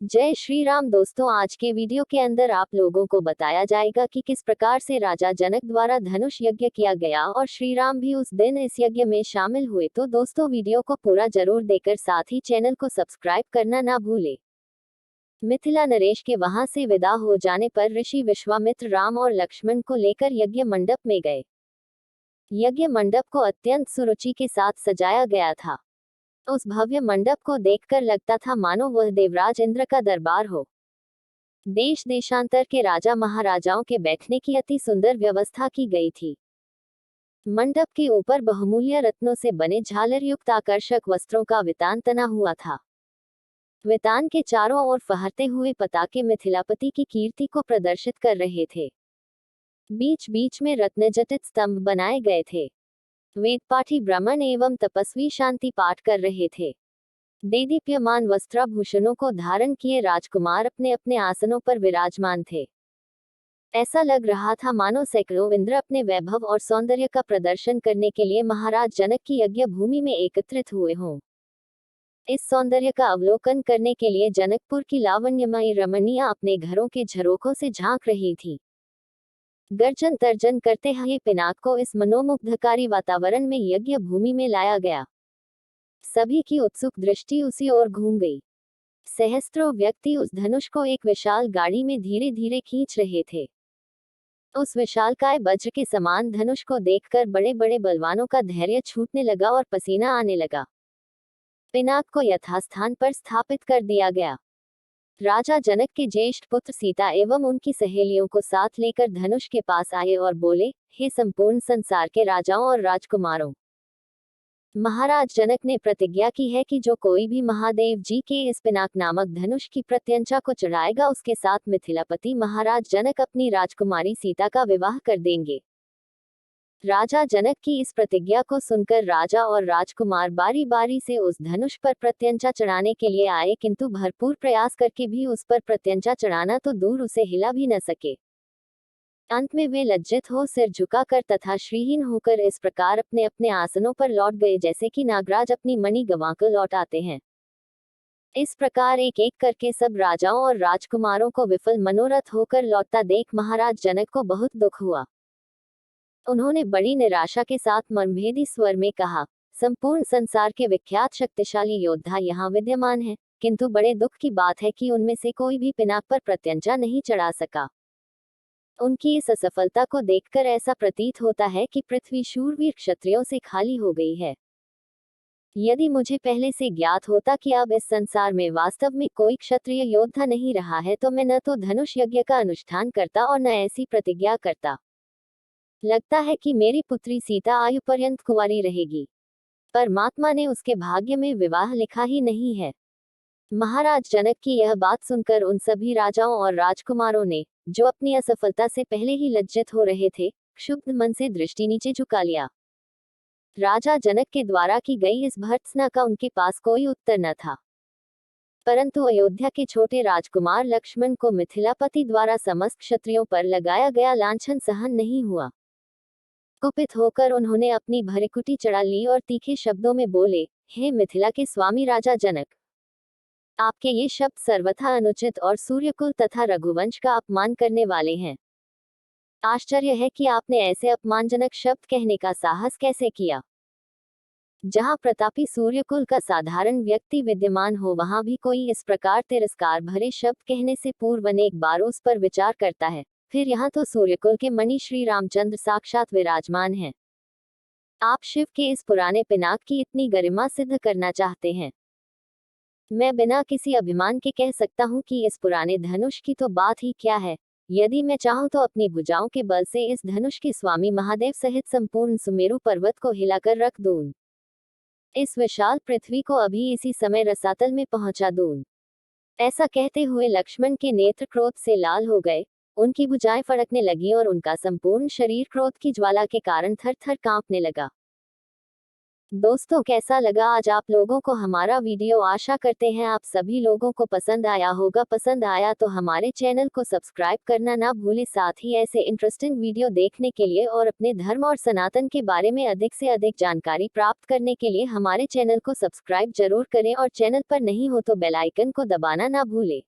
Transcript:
जय श्री राम दोस्तों, आज के वीडियो के अंदर आप लोगों को बताया जाएगा कि किस प्रकार से राजा जनक द्वारा धनुष यज्ञ किया गया और श्री राम भी उस दिन इस यज्ञ में शामिल हुए। तो दोस्तों, वीडियो को पूरा जरूर देखकर साथ ही चैनल को सब्सक्राइब करना ना भूले। मिथिला नरेश के वहां से विदा हो जाने पर ऋषि विश्वामित्र राम और लक्ष्मण को लेकर यज्ञ मंडप में गए। यज्ञ मंडप को अत्यंत सुरुचि के साथ सजाया गया था। उस भव्य मंडप को देखकर लगता था मानो वह देवराज इंद्र का दरबार हो। देश देशांतर के राजा महाराजाओं के बैठने की अति सुंदर व्यवस्था की गई थी। मंडप के ऊपर बहुमूल्य रत्नों से बने झालर युक्त आकर्षक वस्त्रों का वितान तना हुआ था। वितान के चारों ओर फहरते हुए पताके मिथिलापति की कीर्ति को प्रदर्शित कर रहे थे। बीच बीच में रत्नजटित स्तंभ बनाए गए थे। वेदपाठी ब्राह्मण एवं तपस्वी शांति पाठ कर रहे थे। देदीप्यमान वस्त्राभूषणों को धारण किए राजकुमार अपने अपने आसनों पर विराजमान थे। ऐसा लग रहा था मानो सैकड़ों इंद्र अपने वैभव और सौंदर्य का प्रदर्शन करने के लिए महाराज जनक की यज्ञ भूमि में एकत्रित हुए हों। इस सौंदर्य का अवलोकन करने के लिए जनकपुर की लावण्यमयी रमणियां अपने घरों के झरोखों से झांक रही थी। गर्जन तर्जन करते हुए पिनाक को इस मनोमुग्धकारी वातावरण में यज्ञ भूमि में लाया गया। सभी की उत्सुक दृष्टि उसी ओर घूम गई। सहस्त्रों व्यक्ति उस धनुष को एक विशाल गाड़ी में धीरे धीरे खींच रहे थे। उस विशालकाय वज्र के समान धनुष को देखकर बड़े बड़े बलवानों का धैर्य छूटने लगा और पसीना आने लगा। पिनाक को यथास्थान पर स्थापित कर दिया गया। राजा जनक के ज्येष्ठ पुत्र सीता एवं उनकी सहेलियों को साथ लेकर धनुष के पास आए और बोले, हे संपूर्ण संसार के राजाओं और राजकुमारों, महाराज जनक ने प्रतिज्ञा की है कि जो कोई भी महादेव जी के इस पिनाक नामक धनुष की प्रत्यंचा को चढ़ाएगा उसके साथ मिथिलापति महाराज जनक अपनी राजकुमारी सीता का विवाह कर देंगे। राजा जनक की इस प्रतिज्ञा को सुनकर राजा और राजकुमार बारी बारी से उस धनुष पर प्रत्यंचा चढ़ाने के लिए आए, किंतु भरपूर प्रयास करके भी उस पर प्रत्यंचा चढ़ाना तो दूर, उसे हिला भी न सके। अंत में वे लज्जित हो सिर झुकाकर तथा श्रीहीन होकर इस प्रकार अपने अपने आसनों पर लौट गए जैसे कि नागराज अपनी मणि गंवाकर लौट आते हैं। इस प्रकार एक एक करके सब राजाओं और राजकुमारों को विफल मनोरथ होकर लौटता देख महाराज जनक को बहुत दुख हुआ। उन्होंने बड़ी निराशा के साथ मर्मभेदी स्वर में कहा, संपूर्ण संसार के विख्यात शक्तिशाली योद्धा यहाँ विद्यमान हैं, किंतु बड़े दुख की बात है कि उनमें से कोई भी पिनाक पर प्रत्यंचा नहीं चढ़ा सका। उनकी इस असफलता को देखकर ऐसा प्रतीत होता है कि पृथ्वी शूरवीर क्षत्रियों से खाली हो गई है। यदि मुझे पहले से ज्ञात होता कि अब इस संसार में वास्तव में कोई क्षत्रिय योद्धा नहीं रहा है तो मैं न तो धनुष यज्ञ का अनुष्ठान करता और न ऐसी प्रतिज्ञा करता। लगता है कि मेरी पुत्री सीता आयु पर्यंत कुंवारी रहेगी। परमात्मा ने उसके भाग्य में विवाह लिखा ही नहीं है। महाराज जनक की यह बात सुनकर उन सभी राजाओं और राजकुमारों ने, जो अपनी असफलता से पहले ही लज्जित हो रहे थे, क्षुब्ध मन से दृष्टि नीचे झुका लिया। राजा जनक के द्वारा की गई इस भर्त्सना का उनके पास कोई उत्तर न था। परंतु अयोध्या के छोटे राजकुमार लक्ष्मण को मिथिलापति द्वारा समस्त क्षत्रियों पर लगाया गया लांछन सहन नहीं हुआ। कुपित होकर उन्होंने अपनी भरिकुटी चढ़ा ली और तीखे शब्दों में बोले, हे मिथिला के स्वामी राजा जनक, आपके ये शब्द सर्वथा अनुचित और सूर्यकुल तथा रघुवंश का अपमान करने वाले हैं। आश्चर्य है कि आपने ऐसे अपमानजनक शब्द कहने का साहस कैसे किया। जहां प्रतापी सूर्यकुल का साधारण व्यक्ति विद्यमान हो वहां भी कोई इस प्रकार तिरस्कार भरे शब्द कहने से पूर्व अनेक बार उस पर विचार करता है, फिर यहाँ तो सूर्यकुल के मणि श्री रामचंद्र साक्षात विराजमान हैं। आप शिव के इस पुराने पिनाक की इतनी गरिमा सिद्ध करना चाहते हैं। मैं बिना किसी अभिमान के कह सकता हूँ कि इस पुराने धनुष की तो बात ही क्या है। यदि मैं चाहूँ तो अपनी भुजाओं के बल से इस धनुष के स्वामी महादेव सहित संपूर्ण सुमेरु पर्वत को हिलाकर रख दूं। इस विशाल पृथ्वी को अभी इसी समय रसातल में पहुंचा दूं। ऐसा कहते हुए लक्ष्मण के नेत्र क्रोध से लाल हो गए, उनकी भुजाएं फड़कने लगी और उनका संपूर्ण शरीर क्रोध की ज्वाला के कारण थर थर कांपने लगा। दोस्तों कैसा लगा आज आप लोगों को हमारा वीडियो। आशा करते हैं आप सभी लोगों को पसंद आया होगा। पसंद आया तो हमारे चैनल को सब्सक्राइब करना ना भूले। साथ ही ऐसे इंटरेस्टिंग वीडियो देखने के लिए और अपने धर्म और सनातन के बारे में अधिक से अधिक जानकारी प्राप्त करने के लिए हमारे चैनल को सब्सक्राइब जरूर करें और चैनल पर नहीं हो तो बेल आइकन को दबाना ना भूले।